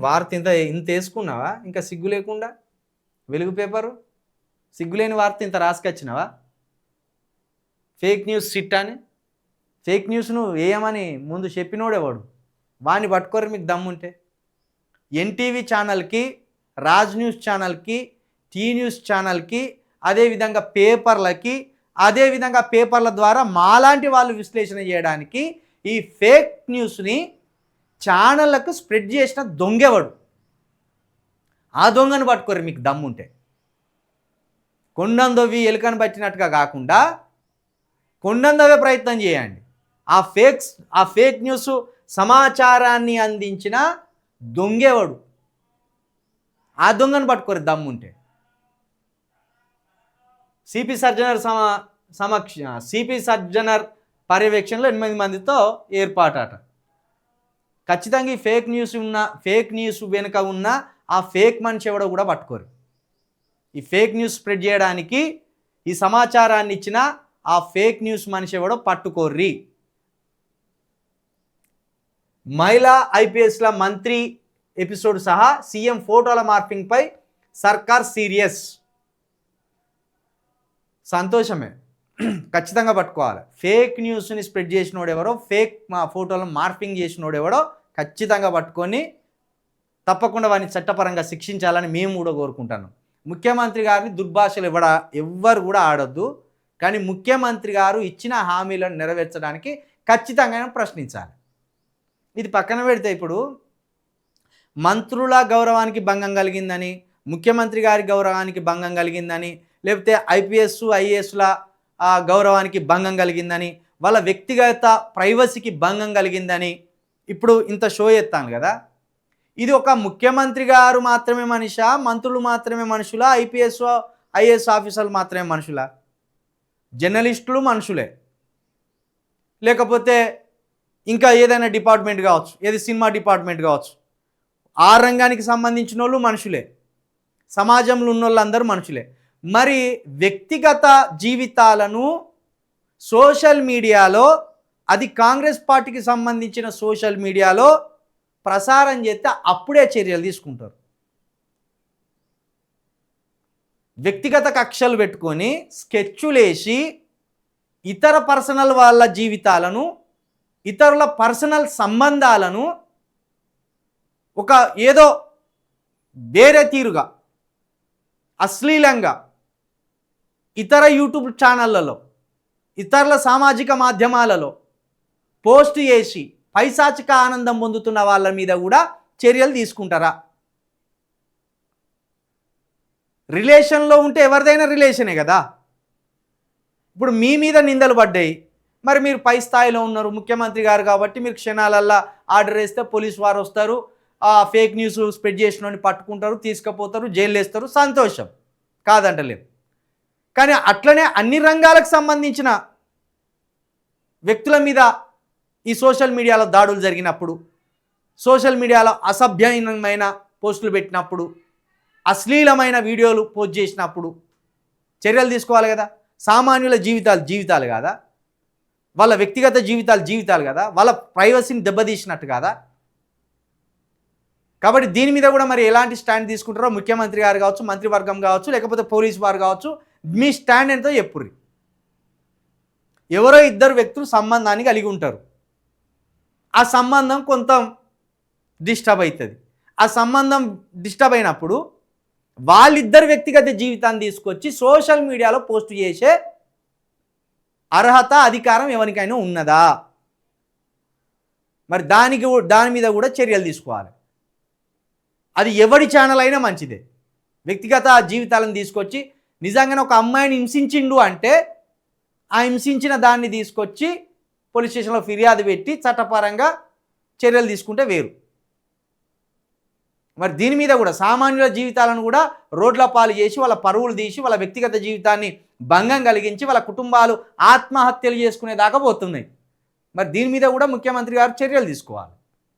వార్త ఇంత ఇంత వేసుకున్నావా? ఇంకా సిగ్గు లేకుండా వెలుగు పేపరు సిగ్గులేని వార్త ఇంత రాసుకొచ్చినావా? ఫేక్ న్యూస్ సిట్ అని. ఫేక్ న్యూస్ను వేయమని ముందు చెప్పినోడేవాడు. వాడిని పట్టుకోరు మీకు దమ్ముంటే. ఎన్టీవీ ఛానల్కి, రాజ్ న్యూస్ ఛానల్కి, టీ న్యూస్ ఛానల్కి, అదేవిధంగా పేపర్లకి, అదేవిధంగా పేపర్ల ద్వారా మాలాంటి వాళ్ళు విశ్లేషణ చేయడానికి ఈ ఫేక్ న్యూస్ని ఛానళ్లకు స్ప్రెడ్ చేసిన దొంగెవడు? ఆ దొంగను పట్టుకోరు మీకు దమ్ముంటే. కొండందొవ్వి ఎలుకను పట్టినట్టుగా కాకుండా కొండందొవ్వే ప్రయత్నం చేయండి. ఆ ఫేక్ న్యూస్ సమాచారాన్ని అందించిన దొంగేవాడు. ఆ దొంగను పట్టుకోరు దమ్ముంటే. సిపి సర్జనర్ పర్యవేక్షణలో 8 మందితో ఏర్పాటట. ఖచ్చితంగా ఈ ఫేక్ న్యూస్ వెనుక ఉన్న ఆ ఫేక్ మనిషి ఎవడో కూడా పట్టుకోరు. ఈ ఫేక్ న్యూస్ స్ప్రెడ్ చేయడానికి ఈ సమాచారాన్ని ఇచ్చిన ఆ ఫేక్ న్యూస్ మనిషి ఎవడో పట్టుకోర్రి. మహిళా ఐపీఎస్ల మంత్రి ఎపిసోడ్ సహా సీఎం ఫోటోల మార్పింగ్పై సర్కార్ సీరియస్. సంతోషమే, ఖచ్చితంగా పట్టుకోవాలి. ఫేక్ న్యూస్ని స్ప్రెడ్ చేసినోడెవరో, ఫేక్ ఫోటోలను మార్పింగ్ చేసినోడెవడో ఖచ్చితంగా పట్టుకొని తప్పకుండా వారిని చట్టపరంగా శిక్షించాలని మేము కూడా కోరుకుంటాను. ముఖ్యమంత్రి గారిని దుర్భాషలు ఎవ్వరు కూడా ఆడొద్దు. కానీ ముఖ్యమంత్రి గారు ఇచ్చిన హామీలను నెరవేర్చడానికి ఖచ్చితంగా ప్రశ్నించాలి. ఇది పక్కన పెడితే ఇప్పుడు మంత్రుల గౌరవానికి భంగం కలిగిందని, ముఖ్యమంత్రి గారి గౌరవానికి భంగం కలిగిందని, లేకపోతే ఐపీఎస్ ఐఏఎస్ల గౌరవానికి భంగం కలిగిందని, వాళ్ళ వ్యక్తిగత ప్రైవసీకి భంగం కలిగిందని ఇప్పుడు ఇంత షో ఎత్తాను కదా. ఇది ఒక ముఖ్యమంత్రి గారు మాత్రమే మనిషా, మంత్రులు మాత్రమే మనుషులా, ఐఏఎస్ ఆఫీసర్లు మాత్రమే మనుషులా? జర్నలిస్టులు మనుషులే, లేకపోతే ఇంకా ఏదైనా డిపార్ట్మెంట్ కావచ్చు, ఏది సినిమా డిపార్ట్మెంట్ కావచ్చు, ఆ రంగానికి సంబంధించిన వాళ్ళు మనుషులే, సమాజంలో ఉన్న వాళ్ళందరూ మనుషులే. మరి వ్యక్తిగత జీవితాలను సోషల్ మీడియాలో, అది కాంగ్రెస్ పార్టీకి సంబంధించిన సోషల్ మీడియాలో ప్రసారం చేస్తే అప్పుడే చర్యలు తీసుకుంటారు. వ్యక్తిగత కక్షలు పెట్టుకొని స్కెచ్చులేసి ఇతర పర్సనల్ వాళ్ళ జీవితాలను, ఇతరుల పర్సనల్ సంబంధాలను ఒక ఏదో వేరే తీరుగా అశ్లీలంగా ఇతర యూట్యూబ్ ఛానళ్లలో, ఇతరుల సామాజిక మాధ్యమాలలో పోస్ట్ చేసి పైశాచిక ఆనందం పొందుతున్న వాళ్ళ మీద కూడా చర్యలు తీసుకుంటారా? రిలేషన్లో ఉంటే ఎవరిదైనా రిలేషనే కదా. ఇప్పుడు మీ మీద నిందలు పడ్డాయి, మరి మీరు పై స్థాయిలో ఉన్నారు, ముఖ్యమంత్రి గారు కాబట్టి మీరు క్షణాలల్లా ఆర్డర్ వేస్తే పోలీసు వారు వస్తారు, ఆ ఫేక్ న్యూస్ స్ప్రెడ్ చేసినోని పట్టుకుంటారు, తీసుకుపోతారు, జైలు వేస్తారు. సంతోషం, కాదంటలేదు. కానీ అట్లనే అన్ని రంగాలకు సంబంధించిన వ్యక్తుల మీద ఈ సోషల్ మీడియాలో దాడులు జరిగినప్పుడు, సోషల్ మీడియాలో అసభ్యమైన పోస్టులు పెట్టినప్పుడు, అశ్లీలమైన వీడియోలు పోస్ట్ చేసినప్పుడు చర్యలు తీసుకోవాలి కదా. సామాన్యుల జీవితాలు కాదా, వాళ్ళ వ్యక్తిగత జీవితాలు కదా, వాళ్ళ ప్రైవసీని దెబ్బతీసినట్టు కాదా. కాబట్టి దీని మీద కూడా మరి ఎలాంటి స్టాండ్ తీసుకుంటారో ముఖ్యమంత్రి గారు కావచ్చు, మంత్రివర్గం కావచ్చు, లేకపోతే పోలీసు వారు కావచ్చు, మీ స్టాండ్ ఎంతో చెప్పుర్రి. ఎవరో ఇద్దరు వ్యక్తులు సంబంధాన్ని కలిగి ఉంటారు, ఆ సంబంధం కొంత డిస్టర్బ్ అవుతుంది. ఆ సంబంధం డిస్టర్బ్ అయినప్పుడు వాళ్ళిద్దరు వ్యక్తిగత జీవితాన్ని తీసుకొచ్చి సోషల్ మీడియాలో పోస్ట్ చేసే అర్హత, అధికారం ఎవరికైనా ఉన్నదా? మరి దాని మీద కూడా చర్యలు తీసుకోవాలి. అది ఎవరి ఛానల్ అయినా మంచిదే. వ్యక్తిగత జీవితాలను తీసుకొచ్చి నిజంగానే ఒక అమ్మాయిని హింసించిండు అంటే ఆ హింసించిన దాన్ని తీసుకొచ్చి పోలీస్ స్టేషన్లో ఫిర్యాదు పెట్టి చట్టపరంగా చర్యలు తీసుకుంటే వేరు. మరి దీని మీద కూడా సామాన్యుల జీవితాలను కూడా రోడ్ల పాలు చేసి, వాళ్ళ పరువులు తీసి, వాళ్ళ వ్యక్తిగత జీవితాన్ని భంగం కలిగించి, వాళ్ళ కుటుంబాలు ఆత్మహత్యలు చేసుకునేదాకా పోతున్నాయి. మరి దీని మీద కూడా ముఖ్యమంత్రి గారు చర్యలు తీసుకోవాలి.